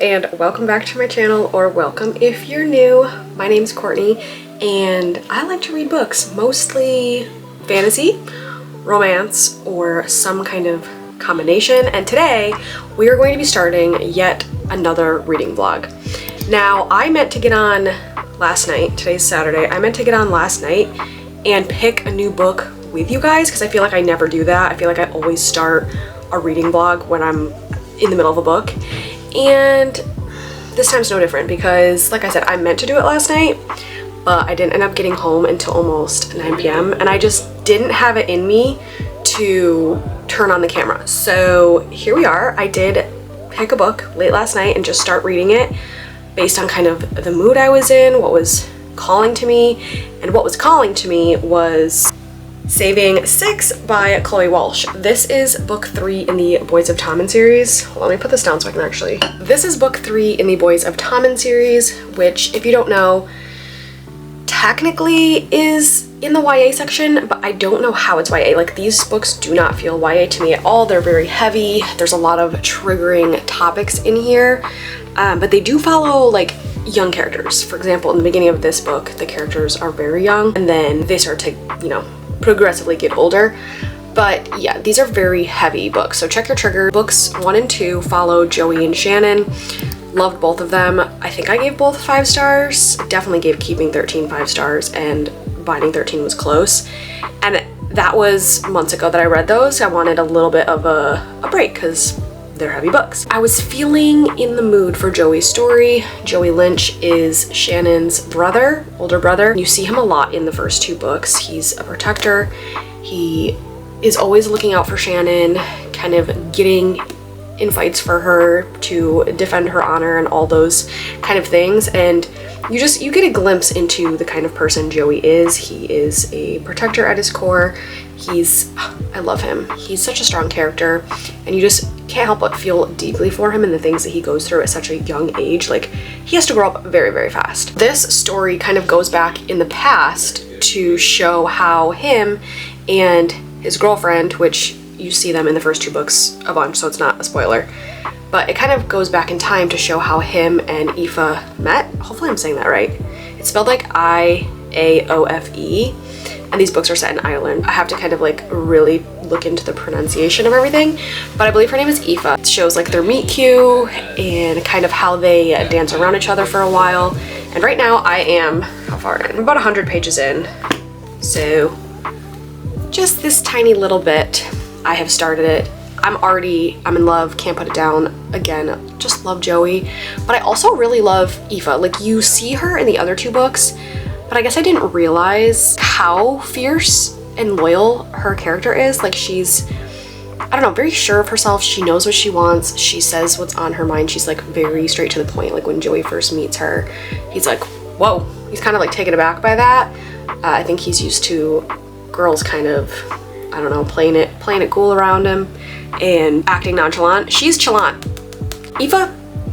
and welcome back to my channel, or welcome if you're new. My name's Courtney and I like to read books, mostly fantasy, romance, or some kind of combination, and today we are going to be starting yet another reading vlog. Now, I meant to get on last night, today's Saturday, I meant to get on last night and pick a new book with you guys because I feel like I never do that. I feel like I always start a reading vlog when I'm in the middle of a book. And this time's no different because, like I said, I meant to do it last night, but I didn't end up getting home until almost 9 p.m. and I just didn't have it in me to turn on the camera. So here we are. I did pick a book late last night and just start reading it based on kind of the mood I was in, what was calling to me, and what was calling to me was Saving 6 by Chloe Walsh. This is book 3 in the Boys of Tommen series. Hold on, let me put this down so I can actually... This is book 3 in the Boys of Tommen series, which, if you don't know, technically is in the YA section, but I don't know how it's YA. Like, these books do not feel YA to me at all. They're very heavy. There's a lot of triggering topics in here, but they do follow, like, young characters. For example, in the beginning of this book, the characters are very young, and then they start to, you know, progressively get older. But yeah, these are very heavy books, so check your trigger. Books 1 and 2 follow Joey and Shannon. Loved both of them. I think I gave both 5 stars. Definitely gave Keeping 13 5 stars, and Binding 13 was close. And that was months ago that I read those. I wanted a little bit of a break because they're heavy books. I was feeling in the mood for Joey's story. Joey Lynch is Shannon's brother, older brother. You see him a lot in the first 2 books. He's a protector. He is always looking out for Shannon, kind of getting in fights for her to defend her honor and all those kind of things. And you get a glimpse into the kind of person Joey is. He is a protector at his core. I love him. He's such a strong character, and you just can't help but feel deeply for him and the things that he goes through at such a young age. Like, he has to grow up very, very fast. This story kind of goes back in the past to show how him and his girlfriend, which you see them in the first 2 books a bunch, so it's not a spoiler, but it kind of goes back in time to show how him and Aoife met. Hopefully I'm saying that right. It's spelled like I-A-O-F-E, and these books are set in Ireland. I have to kind of like really look into the pronunciation of everything, but I believe her name is Aoife. It shows like their meet cute and kind of how they dance around each other for a while. And right now I am, how far in? I'm about 100 pages in. So just this tiny little bit, I have started it. I'm in love, can't put it down. Again, just love Joey. But I also really love Aoife. Like, you see her in the other 2 books, but I guess I didn't realize how fierce and loyal her character is. Like, she's, I don't know, very sure of herself. She knows what she wants. She says what's on her mind. She's like very straight to the point. Like, when Joey first meets her, he's like, whoa. He's kind of like taken aback by that. I think he's used to girls kind of, I don't know, playing it cool around him and acting nonchalant. She's chalant. Aoife,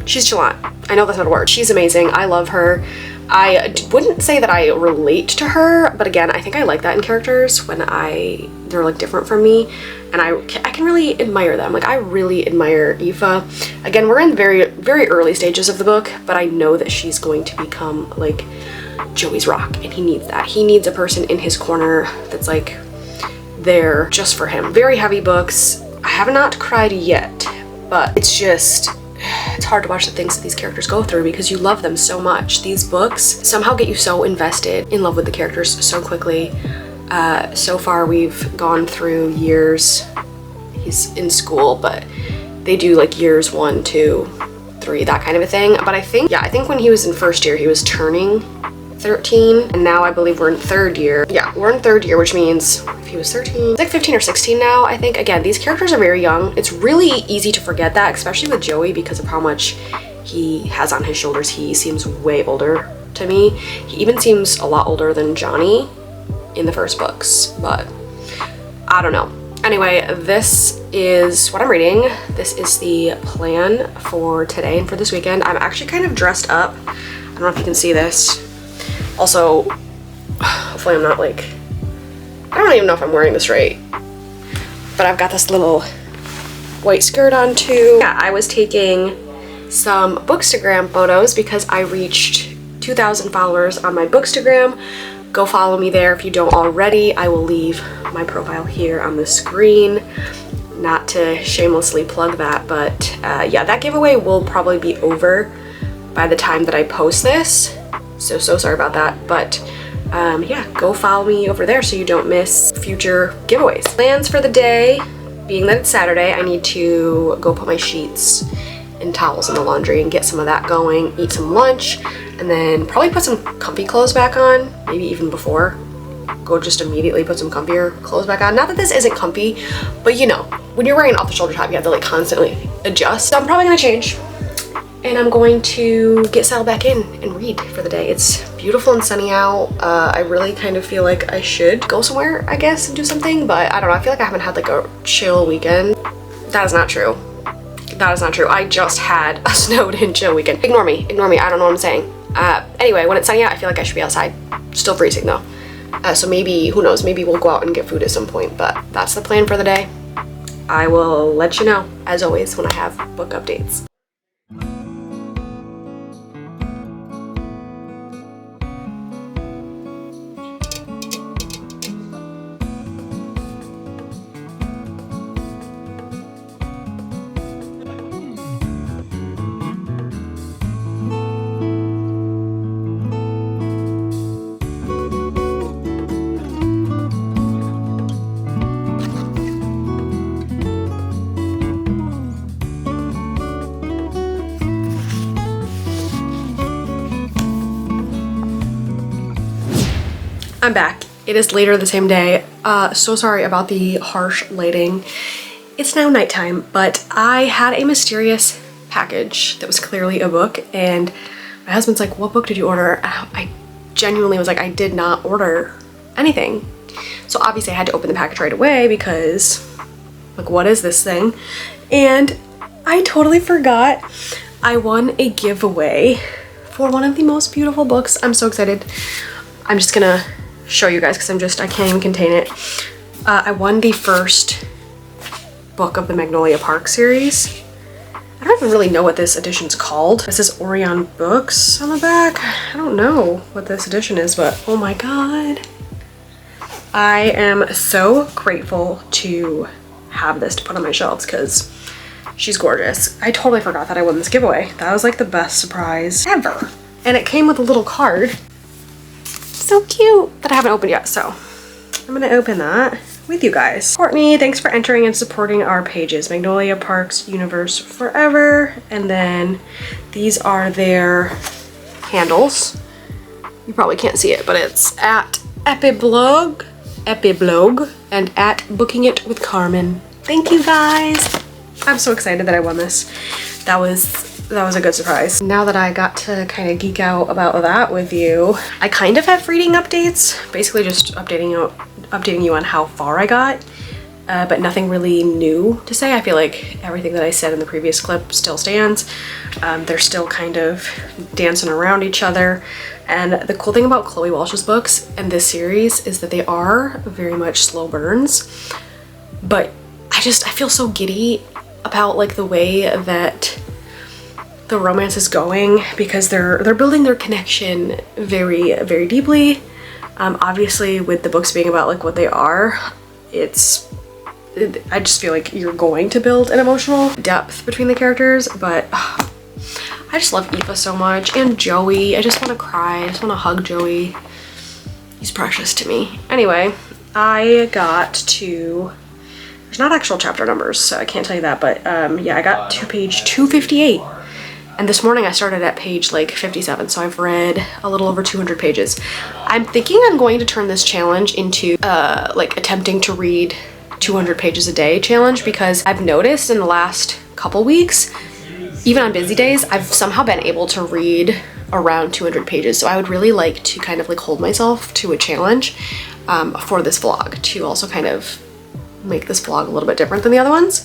she's chalant. I know that's not a word. She's amazing. I love her. I wouldn't say that I relate to her, but again, I think I like that in characters when they're like different from me, and I can really admire them. Like, I really admire Aoife. Again, we're in very, very early stages of the book, but I know that she's going to become like Joey's rock, and he needs that. He needs a person in his corner that's like there just for him. Very heavy books. I have not cried yet, but it's hard to watch the things that these characters go through because you love them so much. These books somehow get you so invested in love with the characters so quickly. So far we've gone through years. He's in school, but they do like years 1, 2, 3, that kind of a thing. But I think when he was in first year, he was turning 13, and now I believe we're in 3rd year. Yeah, we're in 3rd year, which means if he was 13, it's like 15 or 16 now, I think. Again, these characters are very young. It's really easy to forget that, especially with Joey, because of how much he has on his shoulders. He seems way older to me. He even seems a lot older than Johnny in the first books, but I don't know. Anyway, this is what I'm reading. This is the plan for today and for this weekend. I'm actually kind of dressed up. I don't know if you can see this. Also, hopefully I'm not like, I don't even know if I'm wearing this right, but I've got this little white skirt on too. Yeah, I was taking some Bookstagram photos because I reached 2,000 followers on my Bookstagram. Go follow me there if you don't already. I will leave my profile here on the screen. Not to shamelessly plug that, but yeah, that giveaway will probably be over by the time that I post this. So sorry about that, but yeah, go follow me over there so you don't miss future giveaways. Plans for the day, being that it's Saturday, I need to go put my sheets and towels in the laundry and get some of that going, eat some lunch, and then probably put some comfy clothes back on, maybe even before. Go just immediately put some comfier clothes back on. Not that this isn't comfy, but you know, when you're wearing an off-the-shoulder top, you have to like constantly adjust. So I'm probably gonna change, and I'm going to get settled back in and read for the day. It's beautiful and sunny out. I really kind of feel like I should go somewhere, I guess, and do something, but I don't know. I feel like I haven't had like a chill weekend. That is not true. That is not true. I just had a snowed in chill weekend. Ignore me, I don't know what I'm saying. Anyway, when it's sunny out, I feel like I should be outside. Still freezing though. So maybe, who knows, maybe we'll go out and get food at some point, but that's the plan for the day. I will let you know, as always, when I have book updates. I'm back. It is later the same day. So sorry about the harsh lighting. It's now nighttime, but I had a mysterious package that was clearly a book, and my husband's like, "What book did you order?" I genuinely was like, I did not order anything. So obviously I had to open the package right away because, like, what is this thing? And I totally forgot I won a giveaway for one of the most beautiful books. I'm so excited. I'm just gonna show you guys because I can't even contain it. I won the first book of the Magnolia Park series. I don't even really know what this edition's called. This is Orion Books on the back. I don't know what this edition is, but oh my god. I am so grateful to have this to put on my shelves because she's gorgeous. I totally forgot that I won this giveaway. That was like the best surprise ever. And it came with a little card. So cute, that I haven't opened yet, so I'm gonna open that with you guys. Courtney, thanks for entering and supporting our pages. Magnolia Parks Universe Forever, and then these are their handles. You probably can't see it, but it's at Epiblog, and at Booking It with Carmen. Thank you guys. I'm so excited that I won this. That was a good surprise. Now that I got to kind of geek out about that with you, I kind of have reading updates, basically just updating you on how far I got, but nothing really new to say. I feel like everything that I said in the previous clip still stands. They're still kind of dancing around each other. And the cool thing about Chloe Walsh's books and this series is that they are very much slow burns, but I feel so giddy about like the way that the romance is going because they're building their connection very, very deeply. Obviously with the books being about like what they are, I just feel like you're going to build an emotional depth between the characters, but I just love Aoife so much, and Joey. I just want to cry. I just want to hug Joey. He's precious to me. Anyway, I got to, there's not actual chapter numbers, so I can't tell you that, but yeah, I got to page 258. And this morning I started at page like 57, so I've read a little over 200 pages. I'm thinking I'm going to turn this challenge into like attempting to read 200 pages a day challenge, because I've noticed in the last couple weeks, even on busy days, I've somehow been able to read around 200 pages. So I would really like to kind of like hold myself to a challenge for this vlog, to also kind of make this vlog a little bit different than the other ones.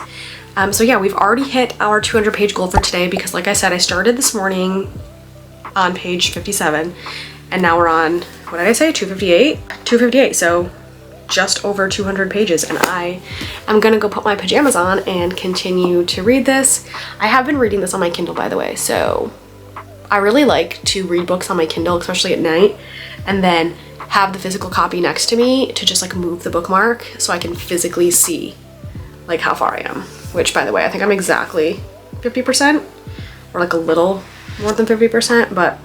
So yeah, we've already hit our 200 page goal for today because, like I said, I started this morning on page 57 and now we're on, what did I say, 258? 258, so just over 200 pages, and I am gonna go put my pajamas on and continue to read this. I have been reading this on my Kindle, by the way, so I really like to read books on my Kindle, especially at night, and then have the physical copy next to me to just like move the bookmark so I can physically see like how far I am, which, by the way, I think I'm exactly 50% or like a little more than 50%, but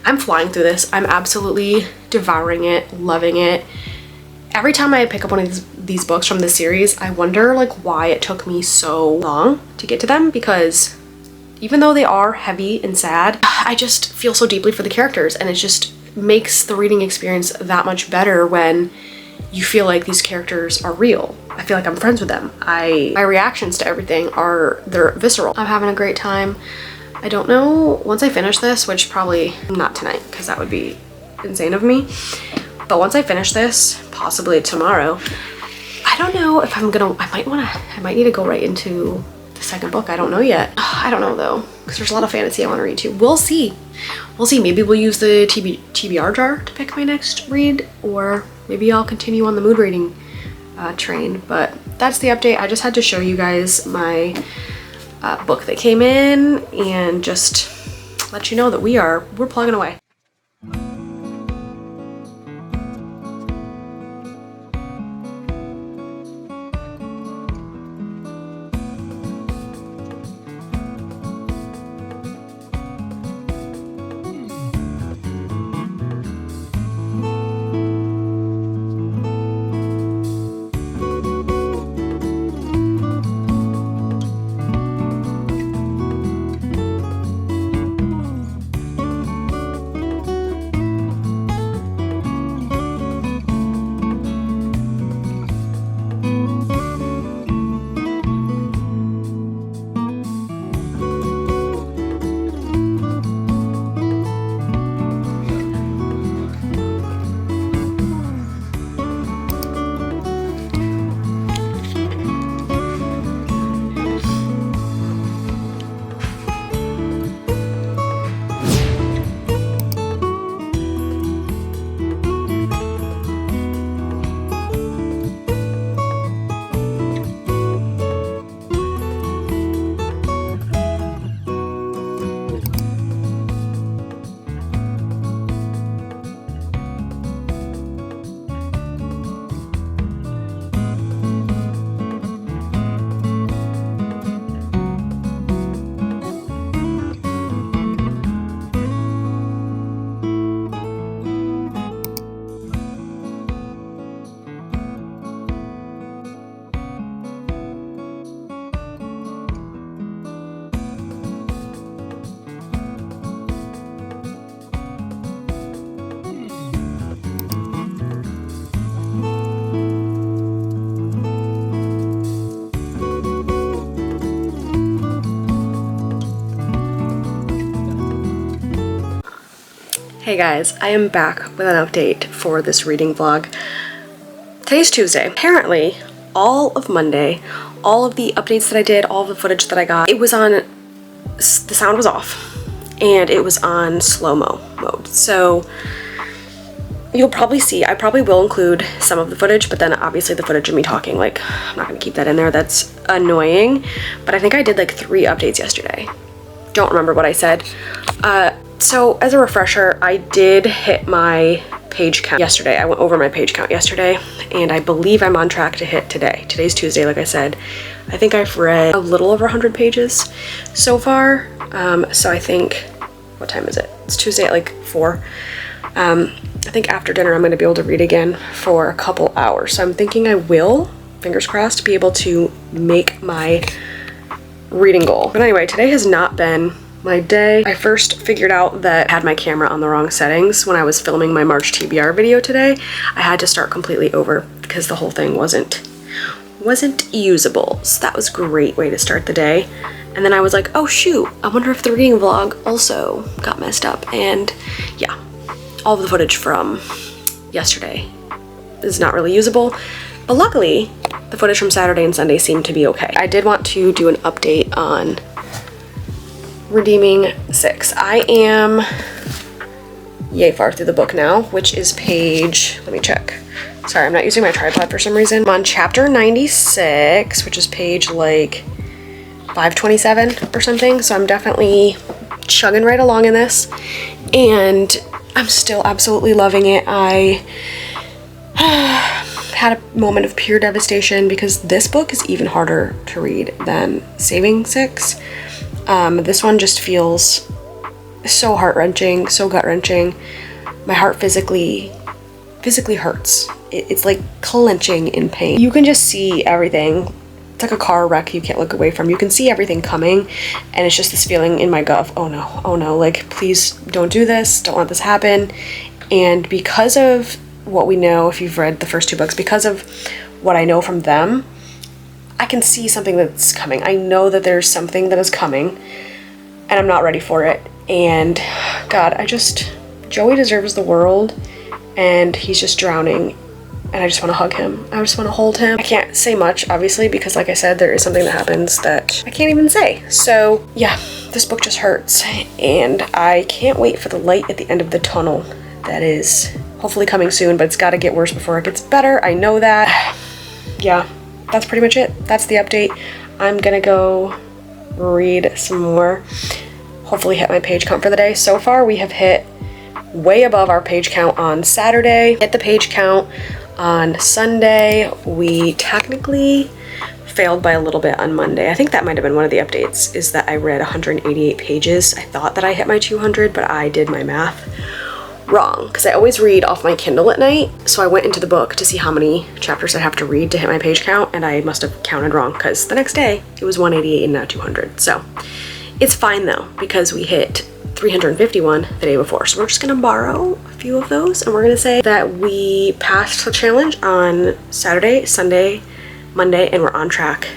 I'm flying through this. I'm absolutely devouring it, loving it. Every time I pick up one of these books from this series, I wonder like why it took me so long to get to them, because even though they are heavy and sad, I just feel so deeply for the characters, and it just makes the reading experience that much better when you feel like these characters are real. I feel like I'm friends with them. My reactions to everything they're visceral. I'm having a great time. I don't know, once I finish this, which probably not tonight because that would be insane of me, but once I finish this, possibly tomorrow, I don't know if I might need to go right into the second book. I don't know yet. I don't know though, because there's a lot of fantasy I want to read too. We'll see. Maybe we'll use the TBR jar to pick my next read, or maybe I'll continue on the mood reading train. But that's the update. I just had to show you guys my book that came in and just let you know that we're plugging away. Hey guys, I am back with an update for this reading vlog. Today's Tuesday. Apparently, all of Monday, all of the updates that I did, all of the footage that I got, the sound was off and it was on slow-mo mode. So you'll probably see, I probably will include some of the footage, but then obviously the footage of me talking, like, I'm not gonna keep that in there. That's annoying. But I think I did like 3 updates yesterday. Don't remember what I said. So as a refresher, I did hit my page count yesterday. I went over my page count yesterday, and I believe I'm on track to hit today. Today's Tuesday, like I said. I think I've read a little over 100 pages so far. So I think, what time is it? It's Tuesday at like 4. I think after dinner I'm going to be able to read again for a couple hours. So I'm thinking I will, fingers crossed, be able to make my reading goal. But anyway, today has not been my day. I first figured out that I had my camera on the wrong settings when I was filming my March TBR video today. I had to start completely over because the whole thing wasn't usable. So that was a great way to start the day. And then I was like, oh shoot, I wonder if the reading vlog also got messed up. And yeah, all of the footage from yesterday is not really usable. But luckily, the footage from Saturday and Sunday seemed to be okay. I did want to do an update on Redeeming 6. I am yay far through the book now, which is page, let me check, Sorry, I'm not using my tripod for some reason. I'm on chapter 96, which is page like 527 or something. So I'm definitely chugging right along in this. And I'm still absolutely loving it. I had a moment of pure devastation because this book is even harder to read than Saving Six. This one just feels so heart-wrenching, so gut-wrenching. My heart physically hurts. It's like clenching in pain. You can just see everything. It's like a car wreck you can't look away from. You can see everything coming, and it's just this feeling in my gut of, oh no, like, please don't do this, don't let this happen. And because of what we know, if you've read the first two books, because of what I know from them, I can see something that's coming. I know that there's something that is coming, and I'm not ready for it. And God, Joey deserves the world, and he's just drowning, and I just want to hug him. I just want to hold him. I can't say much, obviously, because like I said, there is something that happens that I can't even say. So yeah, this book just hurts, and I can't wait for the light at the end of the tunnel that is hopefully coming soon, but it's got to get worse before it gets better. I know that. Yeah, that's pretty much it. That's the update. I'm gonna go read some more, hopefully hit my page count for the day. So far, we have hit way above our page count on Saturday, hit the page count on Sunday. We technically failed by a little bit on Monday. I think that might have been one of the updates, is that I read 188 pages. I thought that I hit my 200, but I did my math wrong, because I always read off my Kindle at night. So I went into the book to see how many chapters I'd have to read to hit my page count, and I must have counted wrong, because the next day it was 188 and not 200. So it's fine though, because we hit 351 the day before. So we're just gonna borrow a few of those, and we're gonna say that we passed the challenge on Saturday, Sunday, Monday, and we're on track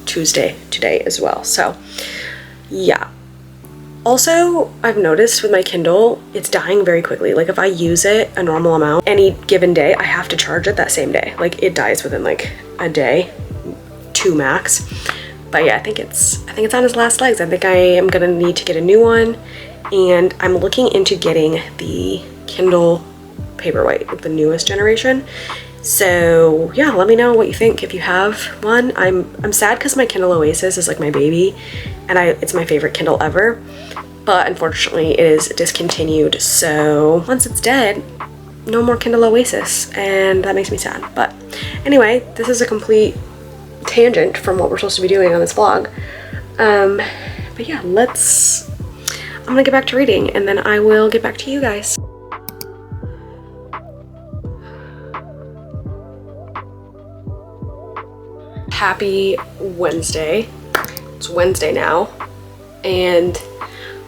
Tuesday today as well. So yeah. Also, I've noticed with my Kindle, it's dying very quickly. Like if I use it a normal amount any given day, I have to charge it that same day. Like it dies within like a day, 2 max. But yeah, I think it's on its last legs. I think I am gonna need to get a new one, and I'm looking into getting the Kindle Paperwhite, like the newest generation. So yeah, let me know what you think if you have one. I'm sad because my Kindle Oasis is like my baby, and it's my favorite Kindle ever. But unfortunately it is discontinued, so once it's dead, no more Kindle Oasis, and that makes me sad. But anyway, this is a complete tangent from what we're supposed to be doing on this vlog. But yeah, I'm gonna get back to reading, and then I will get back to you guys. Happy Wednesday. It's Wednesday now, and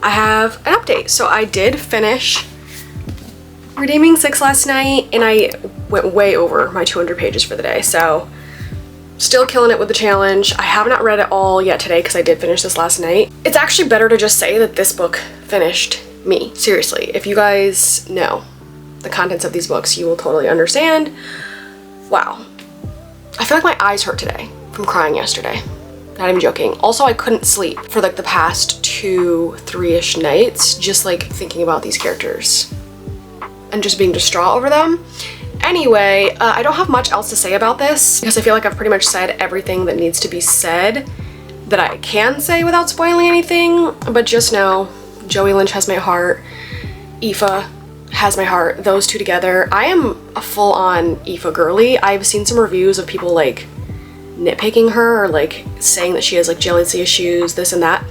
I have an update. So I did finish Redeeming Six last night, and I went way over my 200 pages for the day. So still killing it with the challenge. I have not read it all yet today because I did finish this last night. It's actually better to just say that this book finished me. Seriously, if you guys know the contents of these books, you will totally understand. Wow. I feel like my eyes hurt today from crying yesterday. Not even joking. Also, I couldn't sleep for like the past 2-3-ish nights, just like thinking about these characters and just being distraught over them. Anyway, I don't have much else to say about this because I feel like I've pretty much said everything that needs to be said that I can say without spoiling anything. But just know, Joey Lynch has my heart. Aoife has my heart. Those two together. I am a full-on Aoife girly. I've seen some reviews of people like nitpicking her or like saying that she has like jealousy issues, this and that.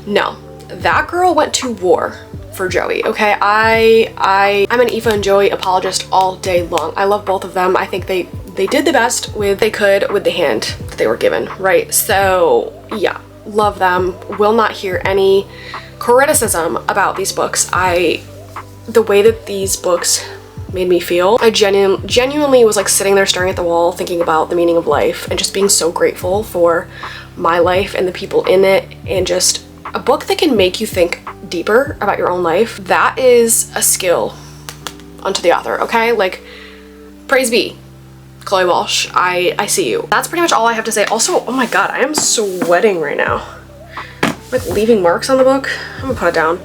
No, that girl went to war for Joey, okay? I'm an Aoife and Joey apologist all day long. I love both of them. I think they did the best they could with the hand that they were given, right? So yeah, love them. Will not hear any criticism about these books. The way that these books made me feel, I genuinely was like sitting there staring at the wall thinking about the meaning of life and just being so grateful for my life and the people in it, and just a book that can make you think deeper about your own life. That is a skill unto the author, okay? Like, praise be, Chloe Walsh. I see you. That's pretty much all I have to say. Also, oh my god, I am sweating right now. I'm like leaving marks on the book. I'm gonna put it down.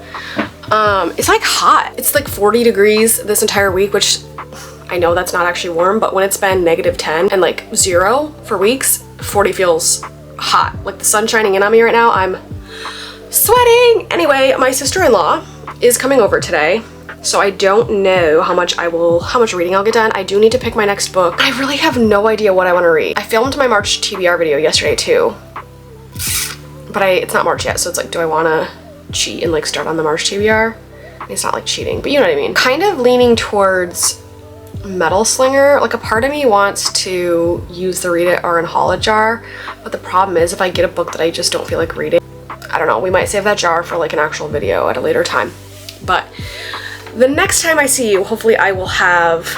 It's like hot. It's like 40 degrees this entire week, which I know that's not actually warm, but when it's been -10 and like 0 for weeks, 40 feels hot. Like the sun's shining in on me right now, I'm sweating. Anyway, my sister-in-law is coming over today, so I don't know how much reading I'll get done. I do need to pick my next book. I really have no idea what I want to read. I filmed my March TBR video yesterday too, but it's not March yet, so it's like, do I want to cheat and like start on the March TBR? It's not like cheating, but you know what I mean. Kind of leaning towards Metal Slinger. Like a part of me wants to use the Read It or in Haul It jar, but the problem is if I get a book that I just don't feel like reading, I don't know, we might save that jar for like an actual video at a later time. But the next time I see you, hopefully I will have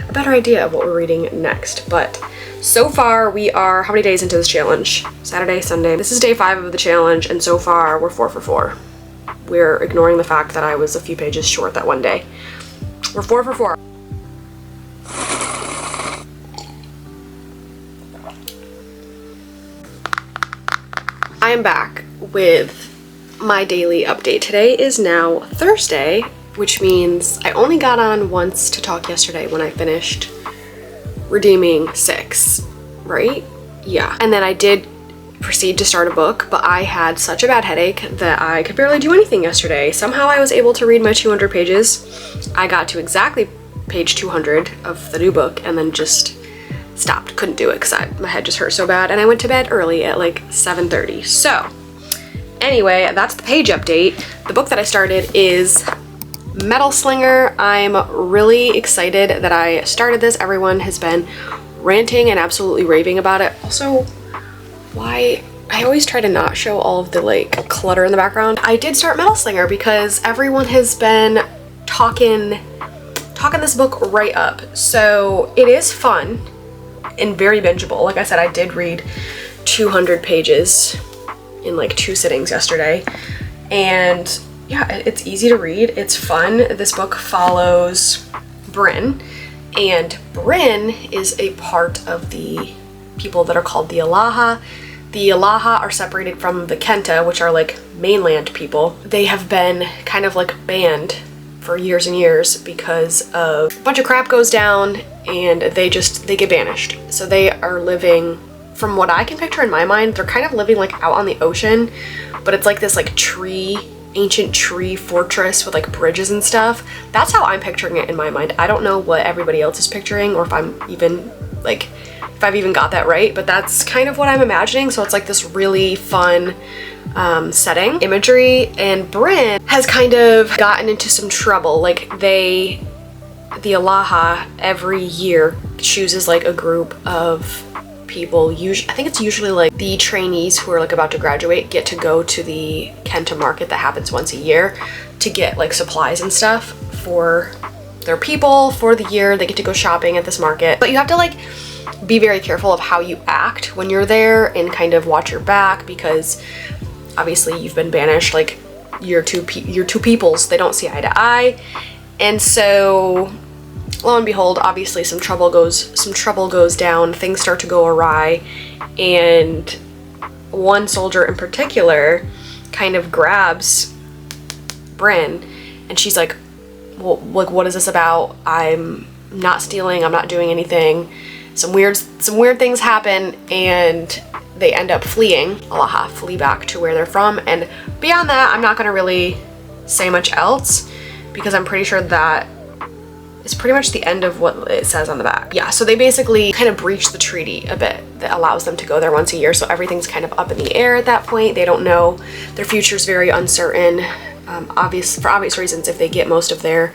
a better idea of what we're reading next. But so far we are, how many days into this challenge? Saturday, Sunday. This is day 5 of the challenge, and so far we're 4 for 4. We're ignoring the fact that I was a few pages short that one day. We're 4 for 4. I am back with my daily update. Today is now Thursday, which means I only got on once to talk yesterday when I finished redeeming 6, right? Yeah. And then I did proceed to start a book, but I had such a bad headache that I could barely do anything yesterday. Somehow I was able to read my 200 pages. I got to exactly page 200 of the new book and then just stopped. Couldn't do it because my head just hurt so bad, and I went to bed early at like 7:30. So anyway, that's the page update. The book that I started is Metal Slinger. I'm really excited that I started this. Everyone has been ranting and absolutely raving about it. Also, why I always try to not show all of the like clutter in the background. I did start Metal Slinger because everyone has been talking this book right up. So it is fun and very bingeable. Like I said, I did read 200 pages in like 2 sittings yesterday, and yeah, it's easy to read, it's fun. This book follows Bryn, and Bryn is a part of the people that are called the Alaha. The Alaha are separated from the Kenta, which are like mainland people. They have been kind of like banned for years and years because of a bunch of crap goes down and they get banished. So they are living, from what I can picture in my mind, they're kind of living like out on the ocean, but it's like this like ancient tree fortress with like bridges and stuff. That's how I'm picturing it in my mind. I don't know what everybody else is picturing, or if I've even got that right, but that's kind of what I'm imagining. So it's like this really fun setting, imagery, and Bryn has kind of gotten into some trouble. Like the Alaha every year chooses like a group of people, I think it's usually like the trainees who are like about to graduate get to go to the Kenta market that happens once a year to get like supplies and stuff for their people for the year. They get to go shopping at this market, but you have to like be very careful of how you act when you're there and kind of watch your back, because obviously you've been banished. Like your two peoples, they don't see eye to eye, and so lo and behold, obviously some trouble goes down, things start to go awry, and one soldier in particular kind of grabs Bryn, and she's like, well, like, what is this about? I'm not stealing, I'm not doing anything. Some weird things happen, and they end up fleeing. Alaha flee back to where they're from, and beyond that, I'm not gonna really say much else because I'm pretty sure that is pretty much the end of what it says on the back. Yeah, so they basically kind of breach the treaty a bit that allows them to go there once a year, so everything's kind of up in the air at that point. They don't know. Their future's very uncertain, for obvious reasons. If they get most of their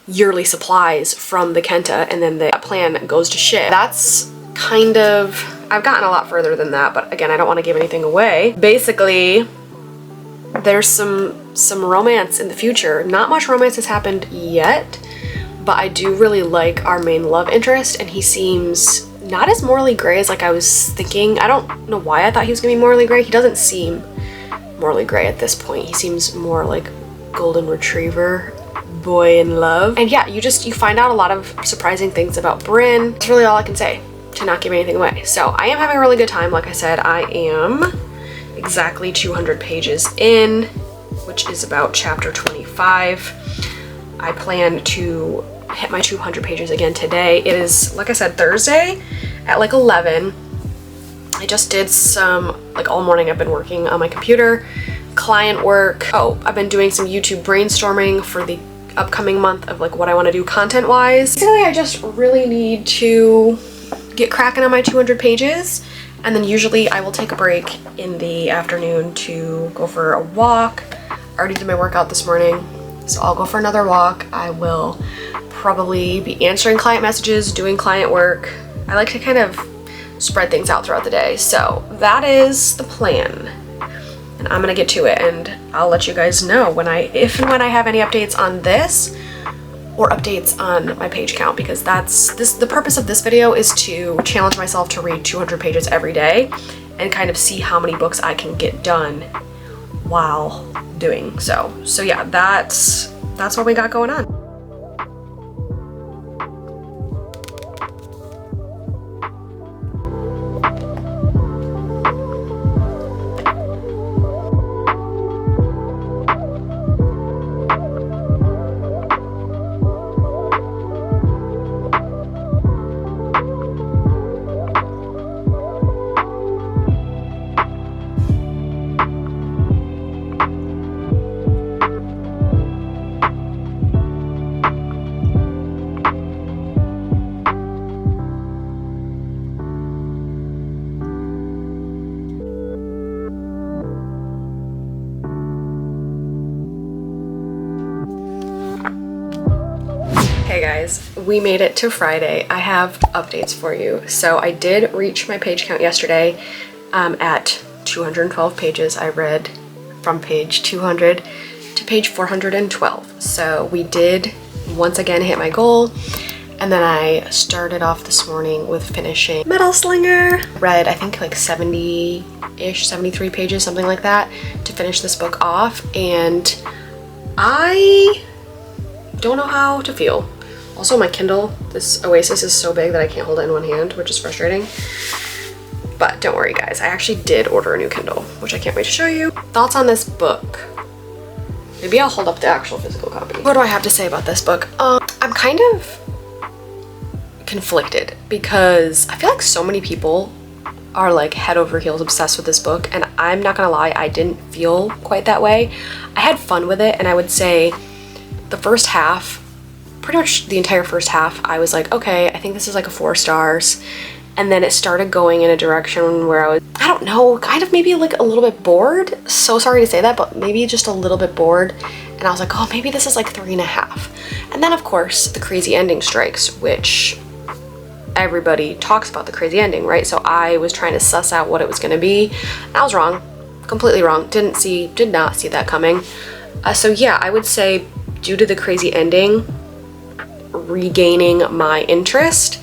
yearly supplies from the Kenta and then the plan goes to shit, that's kind of, I've gotten a lot further than that, but again, I don't want to give anything away. Basically, there's some romance in the future. Not much romance has happened yet, but I do really like our main love interest, and he seems not as morally gray as like I was thinking. I don't know why I thought he was gonna be morally gray. He doesn't seem morally gray at this point. He seems more like golden retriever boy in love. And yeah, you find out a lot of surprising things about Bryn. That's really all I can say to not give anything away. So I am having a really good time. Like I said, I am exactly 200 pages in, which is about chapter 25. I plan to hit my 200 pages again today. It is, like I said, Thursday at like 11. I just did some, like all morning I've been working on my computer, client work. Oh, I've been doing some YouTube brainstorming for the upcoming month of like what I want to do content wise. Basically, I just really need to get cracking on my 200 pages, and then usually I will take a break in the afternoon to go for a walk. I already did my workout this morning, so I'll go for another walk. I will probably be answering client messages, doing client work. I like to kind of spread things out throughout the day, so that is the plan. And I'm gonna get to it, and I'll let you guys know if and when I have any updates on this or updates on my page count, because the purpose of this video is to challenge myself to read 200 pages every day and kind of see how many books I can get done while doing so. So yeah, that's what we got going on. Hey guys, we made it to Friday. I have updates for you. So I did reach my page count yesterday at 212 pages. I read from page 200 to page 412. So we did once again hit my goal. And then I started off this morning with finishing Metal Slinger. Read, I think like 70-ish, 73 pages, something like that, to finish this book off. And I don't know how to feel. Also, my Kindle, this Oasis, is so big that I can't hold it in one hand, which is frustrating. But don't worry, guys. I actually did order a new Kindle, which I can't wait to show you. Thoughts on this book? Maybe I'll hold up the actual physical copy. What do I have to say about this book? I'm kind of conflicted because I feel like so many people are like head over heels obsessed with this book, and I'm not gonna lie, I didn't feel quite that way. I had fun with it, and I would say the first half, pretty much the entire first half, I was like, okay, I think this is like a 4 stars. And then it started going in a direction where I was, I don't know, kind of maybe like a little bit bored. So sorry to say that, but maybe just a little bit bored. And I was like, oh, maybe this is like 3.5. And then of course the crazy ending strikes, which everybody talks about the crazy ending, right? So I was trying to suss out what it was gonna be. I was wrong, completely wrong. Did not see that coming. So yeah, I would say due to the crazy ending regaining my interest,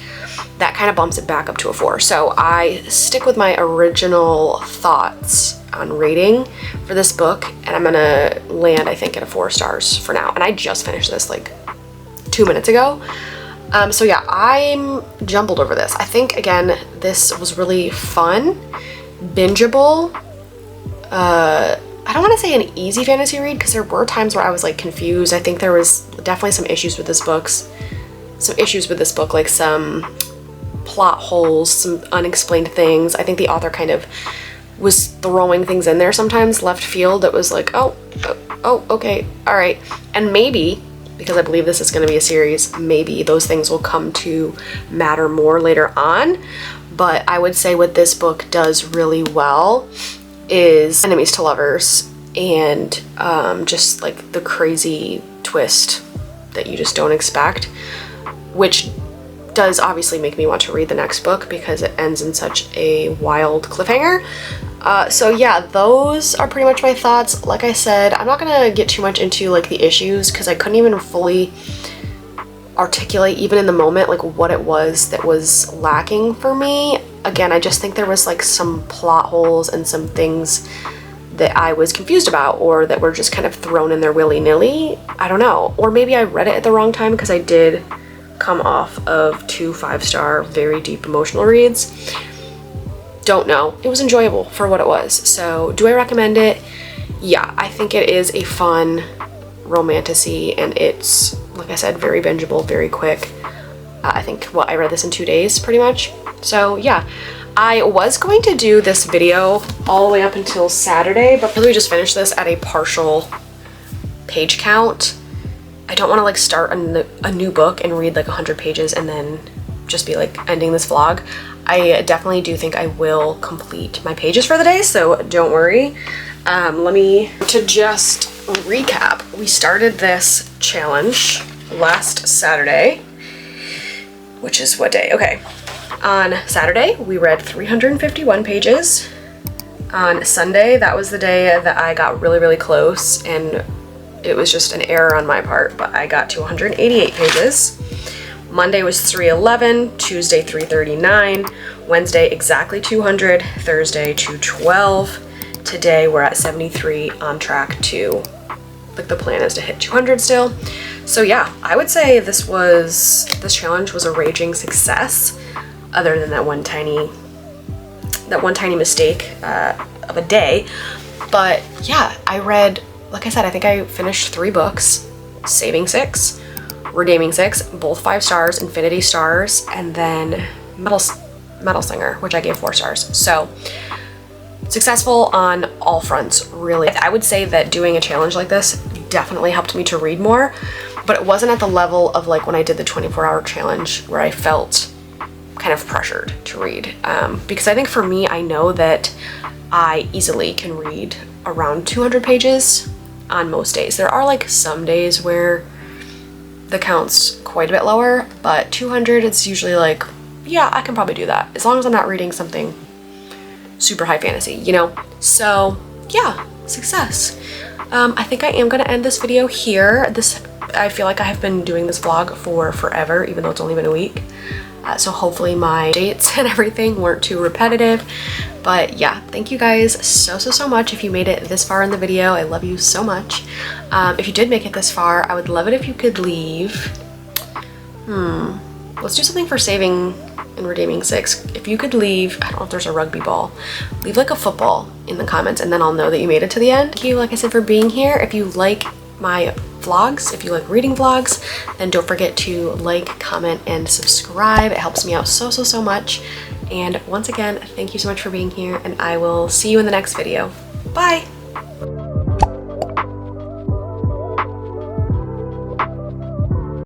that kind of bumps it back up to a 4. So I stick with my original thoughts on rating for this book, and I'm gonna land, I think, at a 4 stars for now. And I just finished this like 2 minutes ago. So yeah, I'm jumbled over this. I think, again, this was really fun, bingeable. I don't want to say an easy fantasy read, because there were times where I was like confused. I think there was definitely some issues with this book, like some plot holes, some unexplained things. I think the author kind of was throwing things in there sometimes left field that was like, oh, okay, all right. And maybe, because I believe this is going to be a series, maybe those things will come to matter more later on. But I would say what this book does really well is enemies to lovers, and just like the crazy twist that you just don't expect, which does obviously make me want to read the next book because it ends in such a wild cliffhanger. So yeah, those are pretty much my thoughts. Like I said, I'm not gonna get too much into like the issues because I couldn't even fully articulate, even in the moment, like what it was that was lacking for me. Again, I just think there was like some plot holes and some things that I was confused about, or that were just kind of thrown in there willy-nilly. I don't know. Or maybe I read it at the wrong time, because I did come off of 2 5-star very deep emotional reads. Don't know. It was enjoyable for what it was. So do I recommend it? Yeah, I think it is a fun romantasy, and it's, like I said, very bingeable, very quick. I think, well, I read this in 2 days pretty much. So yeah, I was going to do this video all the way up until Saturday, but because we just finished this at a partial page count, I don't want to like start a new book and read like 100 pages and then just be like ending this vlog. I definitely do think I will complete my pages for the day, so don't worry. To just recap, we started this challenge last Saturday, which is what day? Okay. On Saturday, we read 351 pages. On Sunday, that was the day that I got really, really close, and it was just an error on my part, but I got to 188 pages. Monday was 311, Tuesday 339, Wednesday exactly 200, Thursday 212. Today we're at 73, on track to, like, the plan is to hit 200 still. So yeah, I would say this challenge was a raging success, other than that one tiny mistake of a day. But yeah, I read, like I said, I think I finished 3 books, saving 6, redeeming 6, both 5 stars, Infinity Stars, and then Metal Singer, which I gave 4 stars. So successful on all fronts, really. I would say that doing a challenge like this definitely helped me to read more, but it wasn't at the level of like when I did the 24-hour challenge where I felt kind of pressured to read. Because I think for me, I know that I easily can read around 200 pages on most days. There are like some days where the count's quite a bit lower, but 200, it's usually like, yeah, I can probably do that, as long as I'm not reading something super high fantasy, you know? So yeah, success. I think I am gonna end this video here. I feel like I have been doing this vlog for forever, even though it's only been a week. So hopefully my dates and everything weren't too repetitive. But yeah, thank you guys so much if you made it this far in the video. I love you so much. If you did make it this far, I would love it if you could leave, let's do something for saving and redeeming 6. If you could leave, I don't know if there's a rugby ball, leave like a football in the comments, and then I'll know that you made it to the end. Thank you, like I said, for being here. If you like my vlogs, if you like reading vlogs, then don't forget to like, comment, and subscribe. It helps me out so much. And once again, thank you so much for being here, and I will see you in the next video. Bye!